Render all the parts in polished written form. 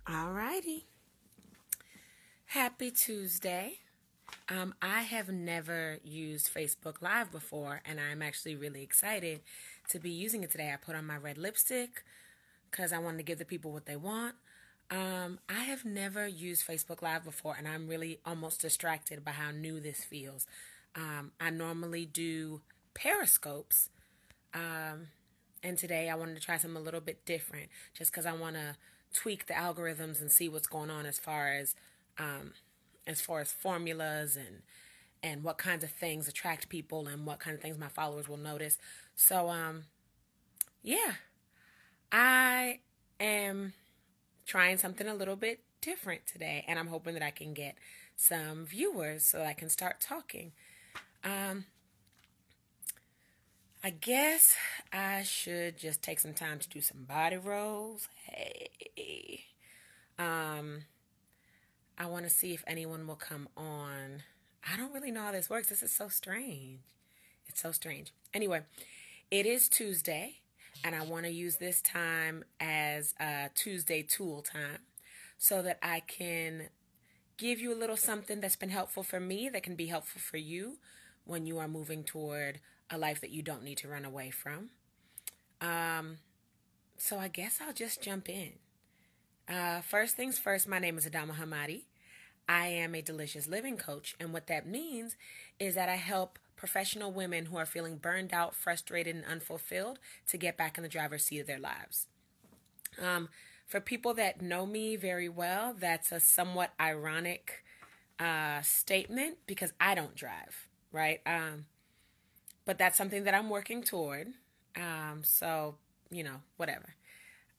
Alrighty. Happy Tuesday. I have never used Facebook Live before, and I'm actually really excited to be using it today. I put on my red lipstick because I wanted to give the people what they want. I have never used Facebook Live before, and I'm really almost distracted by how new this feels. I normally do Periscopes, and today I wanted to try something a little bit different just because I want to tweak the algorithms and see what's going on as far as formulas and what kinds of things attract people and what kind of things my followers will notice. So yeah, I am trying something a little bit different today, and I'm hoping that I can get some viewers so I can start talking. I guess I should just take some time to do some body rolls. Hey. I want to see if anyone will come on. I don't really know how this works. This is so strange. It's so strange. Anyway, it is Tuesday, and I want to use this time as Tuesday tool time so that I can give you a little something that's been helpful for me that can be helpful for you when you are moving toward a life that you don't need to run away from. So I guess I'll just jump in. First things first, my name is Adama Hamadi. I am a delicious living coach, and what that means is that I help professional women who are feeling burned out, frustrated, and unfulfilled to get back in the driver's seat of their lives. For people that know me very well, that's a somewhat ironic statement because I don't drive, right? But that's something that I'm working toward. So, whatever.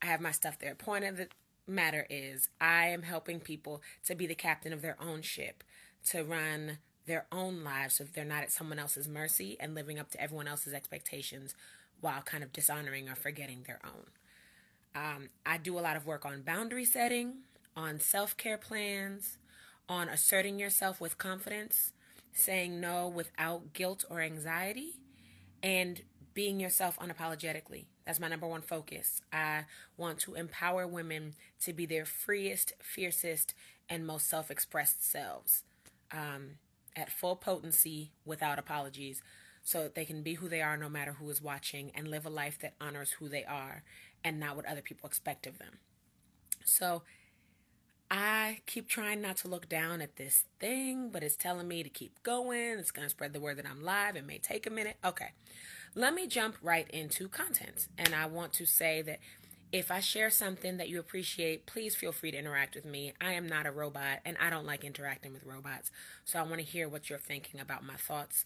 I have my stuff there. Point of the matter is I am helping people to be the captain of their own ship, to run their own lives so that they're not at someone else's mercy and living up to everyone else's expectations while kind of dishonoring or forgetting their own. I do a lot of work on boundary setting, on self-care plans, on asserting yourself with confidence, saying no without guilt or anxiety, and being yourself unapologetically. That's my number one focus. I want to empower women to be their freest, fiercest, and most self-expressed selves at full potency without apologies so that they can be who they are no matter who is watching and live a life that honors who they are and not what other people expect of them. So I keep trying not to look down at this thing, but it's telling me to keep going. It's going to spread the word that I'm live. It may take a minute. Okay. Let me jump right into content. And I want to say that if I share something that you appreciate, please feel free to interact with me. I am not a robot, and I don't like interacting with robots. So I want to hear what you're thinking about my thoughts.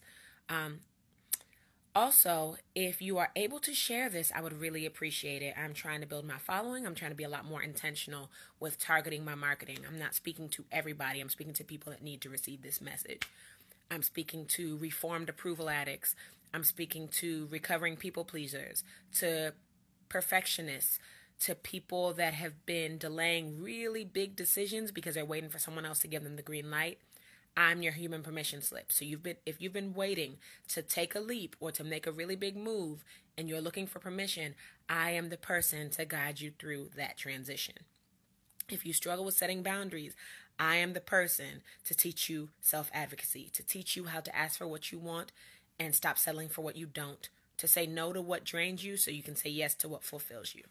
Also, if you are able to share this, I would really appreciate it. I'm trying to build my following. I'm trying to be a lot more intentional with targeting my marketing. I'm not speaking to everybody. I'm speaking to people that need to receive this message. I'm speaking to reformed approval addicts. I'm speaking to recovering people pleasers, to perfectionists, to people that have been delaying really big decisions because they're waiting for someone else to give them the green light. I'm your human permission slip. So if you've been waiting to take a leap or to make a really big move and you're looking for permission, I am the person to guide you through that transition. If you struggle with setting boundaries, I am the person to teach you self-advocacy, to teach you how to ask for what you want and stop settling for what you don't, to say no to what drains you so you can say yes to what fulfills you.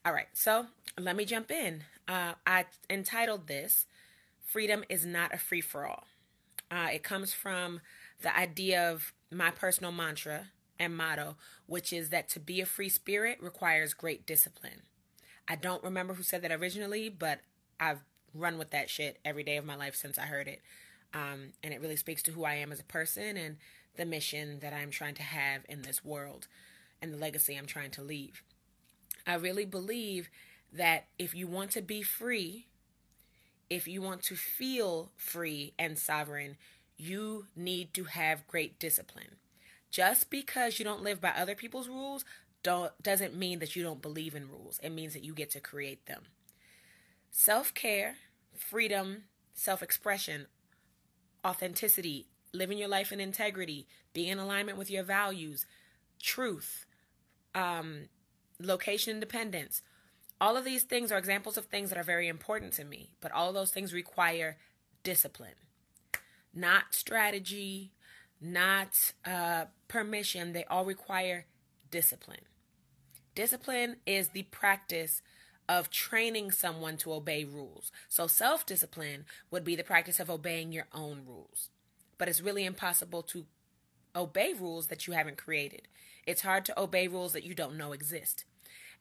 All right, so let me jump in. I entitled this, Freedom is Not a Free-for-All. It comes from the idea of my personal mantra and motto, which is that to be a free spirit requires great discipline. I don't remember who said that originally, but I've run with that shit every day of my life since I heard it. And it really speaks to who I am as a person and the mission that I'm trying to have in this world and the legacy I'm trying to leave. I really believe that if you want to be free, if you want to feel free and sovereign, you need to have great discipline. Just because you don't live by other people's rules doesn't mean that you don't believe in rules. It means that you get to create them. Self-care, freedom, self-expression, authenticity, living your life in integrity, being in alignment with your values, truth, location independence, All of these things are examples of things that are very important to me, but all of those things require discipline, not strategy, not permission. They all require discipline. Discipline is the practice of training someone to obey rules. So self-discipline would be the practice of obeying your own rules. But it's really impossible to obey rules that you haven't created. It's hard to obey rules that you don't know exist.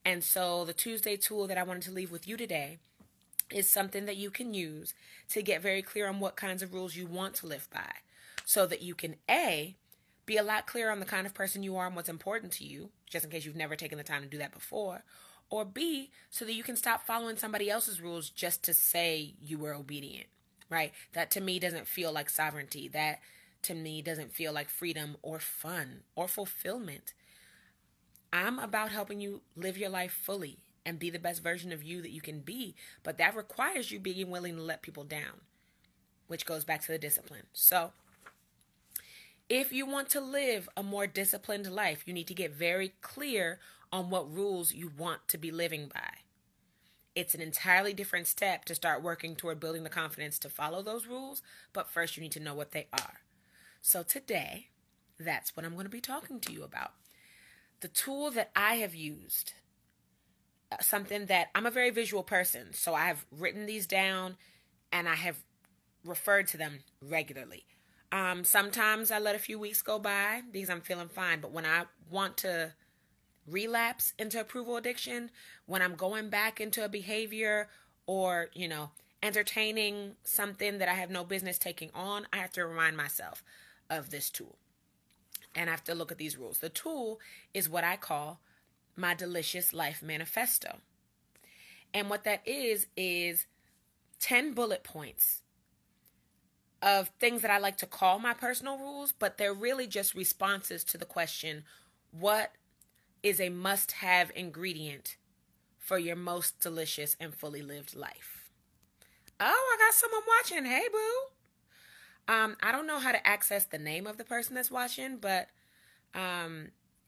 And so the Tuesday tool that I wanted to leave with you today is something that you can use to get very clear on what kinds of rules you want to live by, so that you can A, be a lot clearer on the kind of person you are and what's important to you, just in case you've never taken the time to do that before, or B, so that you can stop following somebody else's rules just to say you were obedient, right? That to me doesn't feel like sovereignty. That to me doesn't feel like freedom or fun or fulfillment. I'm about helping you live your life fully and be the best version of you that you can be, but that requires you being willing to let people down, which goes back to the discipline. So if you want to live a more disciplined life, you need to get very clear on what rules you want to be living by. It's an entirely different step to start working toward building the confidence to follow those rules, but first you need to know what they are. So today, that's what I'm going to be talking to you about. The tool that I have used, something that I'm a very visual person, so I have written these down and I have referred to them regularly. Sometimes I let a few weeks go by because I'm feeling fine, but when I want to relapse into approval addiction, when I'm going back into a behavior or, entertaining something that I have no business taking on, I have to remind myself of this tool. And I have to look at these rules. The tool is what I call my Delicious Life Manifesto. And what that is 10 bullet points of things that I like to call my personal rules, but they're really just responses to the question, what is a must-have ingredient for your most delicious and fully lived life? Oh, I got someone watching. Hey, boo. I don't know how to access the name of the person that's watching, but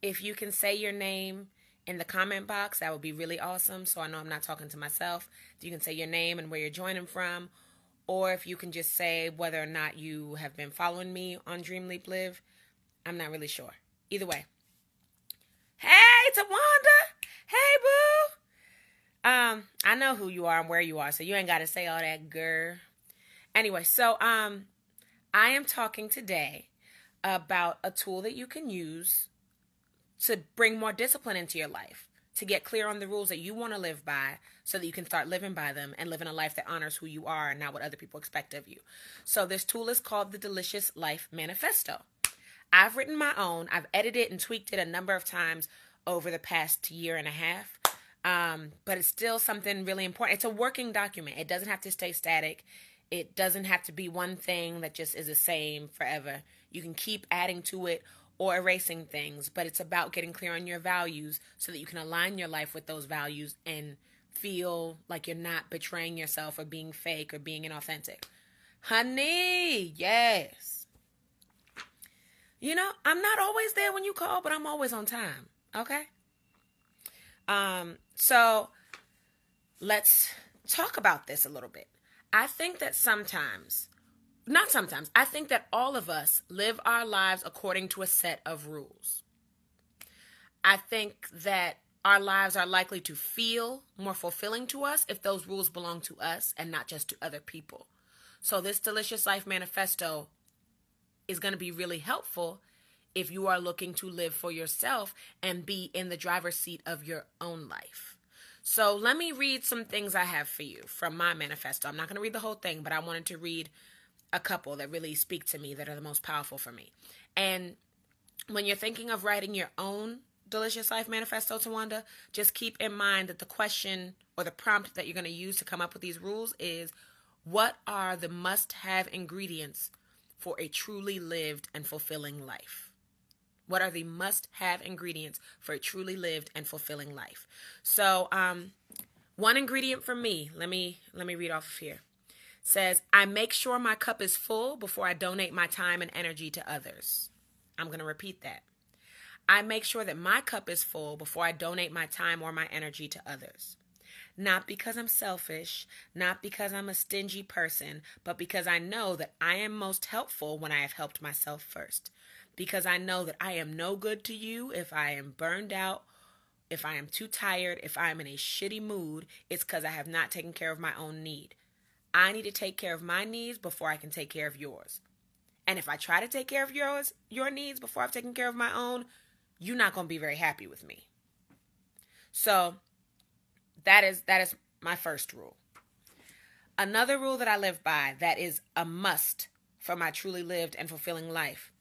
if you can say your name in the comment box, that would be really awesome. So I know I'm not talking to myself. If you can say your name and where you're joining from, or if you can just say whether or not you have been following me on Dream Leap Live. I'm not really sure. Either way. Hey, Tawanda. Hey, boo. I know who you are and where you are, so you ain't got to say all that, girl. Anyway, so I am talking today about a tool that you can use to bring more discipline into your life, to get clear on the rules that you want to live by so that you can start living by them and living a life that honors who you are and not what other people expect of you. So this tool is called the Delicious Life Manifesto. I've written my own. I've edited and tweaked it a number of times over the past year and a half, but it's still something really important. It's a working document. It doesn't have to stay static. It doesn't have to be one thing that just is the same forever. You can keep adding to it or erasing things, but it's about getting clear on your values so that you can align your life with those values and feel like you're not betraying yourself or being fake or being inauthentic. Honey, yes. I'm not always there when you call, but I'm always on time, okay? So let's talk about this a little bit. I think that I think that all of us live our lives according to a set of rules. I think that our lives are likely to feel more fulfilling to us if those rules belong to us and not just to other people. So this Delicious Life Manifesto is going to be really helpful if you are looking to live for yourself and be in the driver's seat of your own life. So let me read some things I have for you from my manifesto. I'm not going to read the whole thing, but I wanted to read a couple that really speak to me, that are the most powerful for me. And when you're thinking of writing your own Delicious Life Manifesto, Tawanda, just keep in mind that the question or the prompt that you're going to use to come up with these rules is, what are the must-have ingredients for a truly lived and fulfilling life? What are the must-have ingredients for a truly lived and fulfilling life? So, one ingredient for me, let me read off of here. Says, I make sure my cup is full before I donate my time and energy to others. I'm going to repeat that. I make sure that my cup is full before I donate my time or my energy to others. Not because I'm selfish, not because I'm a stingy person, but because I know that I am most helpful when I have helped myself first. Because I know that I am no good to you if I am burned out, if I am too tired, if I am in a shitty mood, it's because I have not taken care of my own need. I need to take care of my needs before I can take care of yours. And if I try to take care of your needs before I've taken care of my own, you're not going to be very happy with me. So that is my first rule. Another rule that I live by that is a must for my truly lived and fulfilling life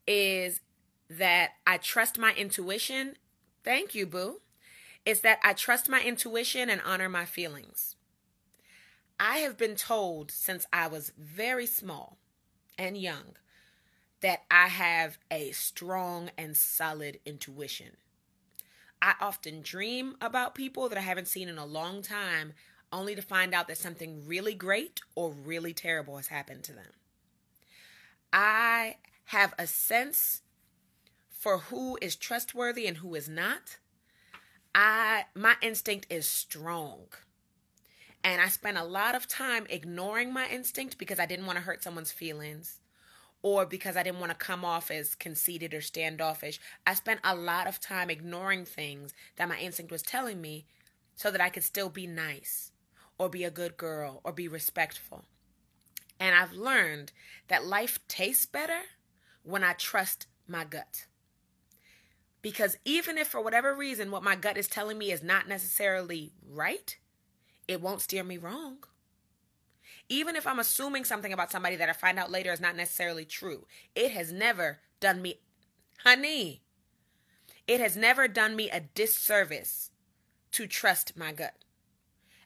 is that I trust my intuition. Thank you, boo. It's that I trust my intuition and honor my feelings. I have been told since I was very small and young that I have a strong and solid intuition. I often dream about people that I haven't seen in a long time, only to find out that something really great or really terrible has happened to them. I have a sense for who is trustworthy and who is not. My instinct is strong. And I spent a lot of time ignoring my instinct because I didn't want to hurt someone's feelings, or because I didn't want to come off as conceited or standoffish. I spent a lot of time ignoring things that my instinct was telling me so that I could still be nice or be a good girl or be respectful. And I've learned that life tastes better when I trust my gut. Because even if for whatever reason what my gut is telling me is not necessarily right, it won't steer me wrong. Even if I'm assuming something about somebody that I find out later is not necessarily true, it has never done me, it has never done me a disservice to trust my gut.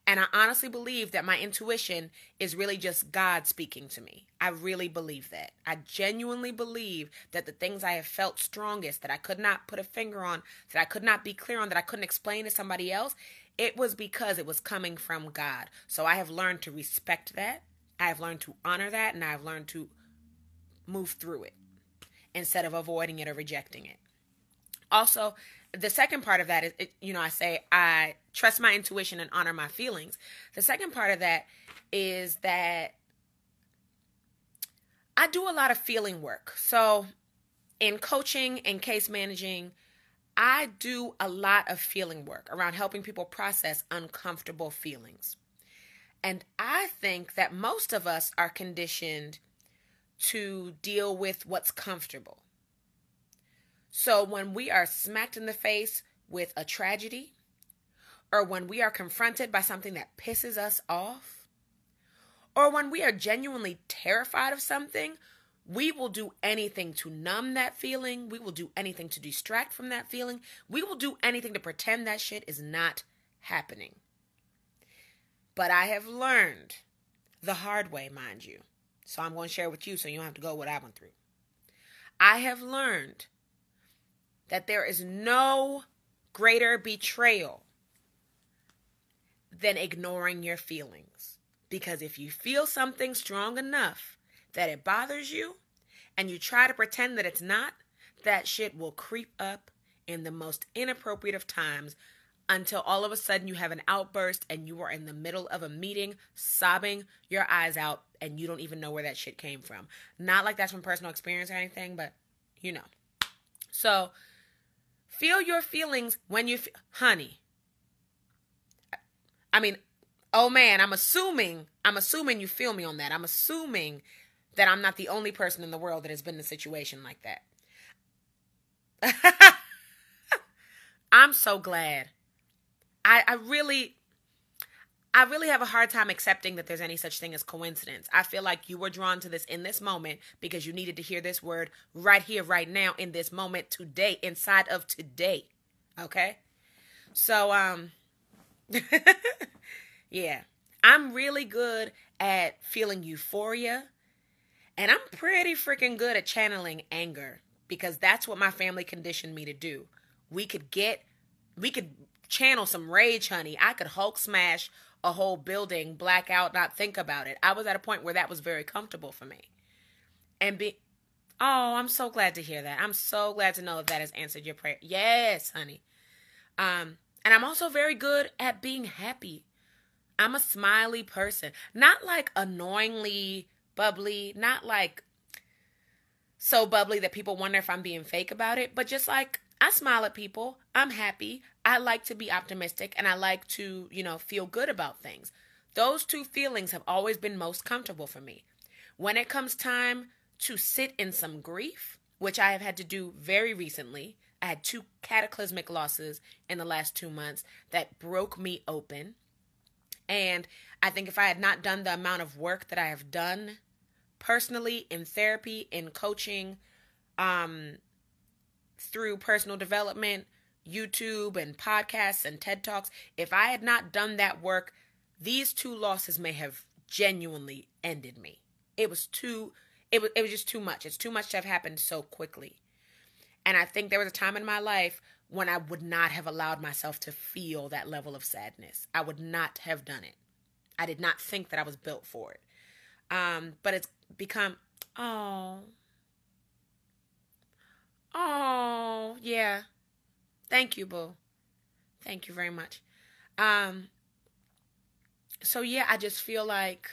And I honestly believe that my intuition is really just God speaking to me. I really believe that. I genuinely believe that the things I have felt strongest, that I could not put a finger on, that I could not be clear on, that I couldn't explain to somebody else, it was because it was coming from God. So I have learned to respect that. I have learned to honor that, and I have learned to move through it instead of avoiding it or rejecting it. Also, the second part of that is, I say I trust my intuition and honor my feelings. The second part of that is that I do a lot of feeling work. So in coaching and case managing, I do a lot of feeling work around helping people process uncomfortable feelings. And I think that most of us are conditioned to deal with what's comfortable. So when we are smacked in the face with a tragedy, or when we are confronted by something that pisses us off, or when we are genuinely terrified of something, we will do anything to numb that feeling. We will do anything to distract from that feeling. We will do anything to pretend that shit is not happening. But I have learned the hard way, mind you. So I'm going to share with you so you don't have to go what I went through. I have learned that there is no greater betrayal than ignoring your feelings. Because if you feel something strong enough that it bothers you, and you try to pretend that it's not, that shit will creep up in the most inappropriate of times until all of a sudden you have an outburst and you are in the middle of a meeting sobbing your eyes out and you don't even know where that shit came from. Not like that's from personal experience or anything, but you know. So feel your feelings when you honey. I mean, oh man, I'm assuming you feel me on that. I'm assuming that I'm not the only person in the world that has been in a situation like that. I'm so glad. I really have a hard time accepting that there's any such thing as coincidence. I feel like you were drawn to this in this moment because you needed to hear this word right here, right now, in this moment, today, inside of today. Okay? So, yeah. I'm really good at feeling euphoria, and I'm pretty freaking good at channeling anger because that's what my family conditioned me to do. We could channel some rage, honey. I could Hulk smash a whole building, black out, not think about it. I was at a point where that was very comfortable for me. Oh, I'm so glad to hear that. I'm so glad to know if that has answered your prayer. Yes, honey. And I'm also very good at being happy. I'm a smiley person. Not like annoyingly bubbly, not like so bubbly that people wonder if I'm being fake about it, but just like I smile at people. I'm happy. I like to be optimistic and I like to, feel good about things. Those two feelings have always been most comfortable for me. When it comes time to sit in some grief, which I have had to do very recently, I had 2 cataclysmic losses in the last 2 months that broke me open. And I think if I had not done the amount of work that I have done personally in therapy, in coaching, through personal development, YouTube and podcasts and TED Talks, if I had not done that work, these 2 losses may have genuinely ended me. It was just too much. It's too much to have happened so quickly. And I think there was a time in my life when I would not have allowed myself to feel that level of sadness. I would not have done it. I did not think that I was built for it. But it's become, oh, yeah. Thank you, boo. Thank you very much. So yeah, I just feel like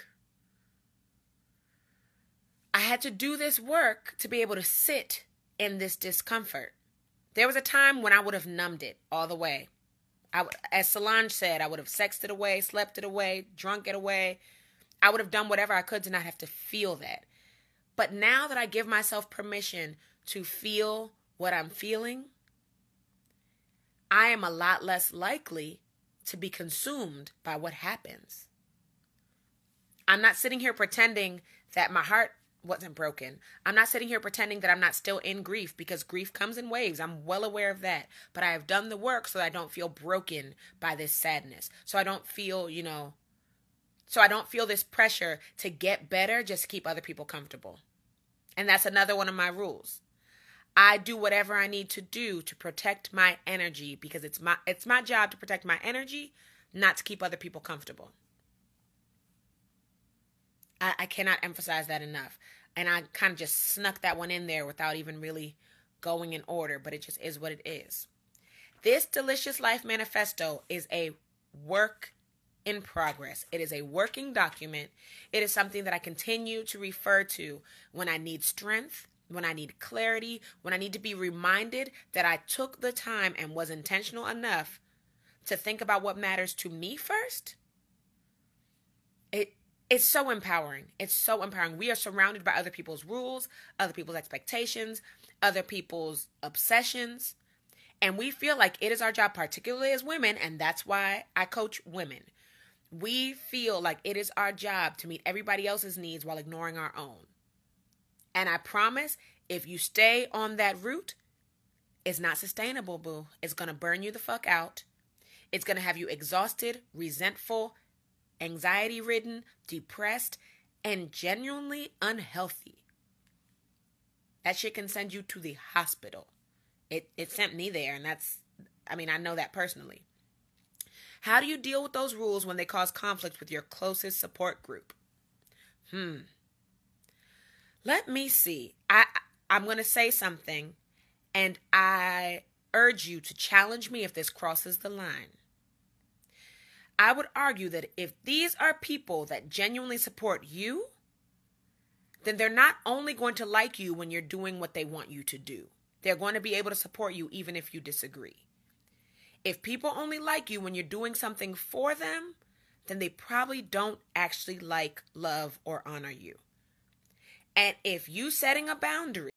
I had to do this work to be able to sit in this discomfort. There was a time when I would have numbed it all the way. As Solange said, I would have sexed it away, slept it away, drunk it away. I would have done whatever I could to not have to feel that. But now that I give myself permission to feel what I'm feeling, I am a lot less likely to be consumed by what happens. I'm not sitting here pretending that my heart wasn't broken. I'm not sitting here pretending that I'm not still in grief, because grief comes in waves. I'm well aware of that. But I have done the work so that I don't feel broken by this sadness. So I don't feel, this pressure to get better just to keep other people comfortable. And that's another one of my rules. I do whatever I need to do to protect my energy, because it's my job to protect my energy, not to keep other people comfortable. I cannot emphasize that enough. And I kind of just snuck that one in there without even really going in order, but it just is what it is. This Delicious Life Manifesto is a work in progress. It is a working document. It is something that I continue to refer to when I need strength, when I need clarity, when I need to be reminded that I took the time and was intentional enough to think about what matters to me first. It's so empowering. It's so empowering. We are surrounded by other people's rules, other people's expectations, other people's obsessions. And we feel like it is our job, particularly as women, and that's why I coach women. We feel like it is our job to meet everybody else's needs while ignoring our own. And I promise, if you stay on that route, it's not sustainable, boo. It's going to burn you the fuck out. It's going to have you exhausted, resentful, anxiety-ridden, depressed, and genuinely unhealthy. That shit can send you to the hospital. It sent me there, and I know that personally. How do you deal with those rules when they cause conflict with your closest support group? Let me see. I'm going to say something, and I urge you to challenge me if this crosses the line. I would argue that if these are people that genuinely support you, then they're not only going to like you when you're doing what they want you to do. They're going to be able to support you even if you disagree. If people only like you when you're doing something for them, then they probably don't actually like, love, or honor you. And if you setting a boundary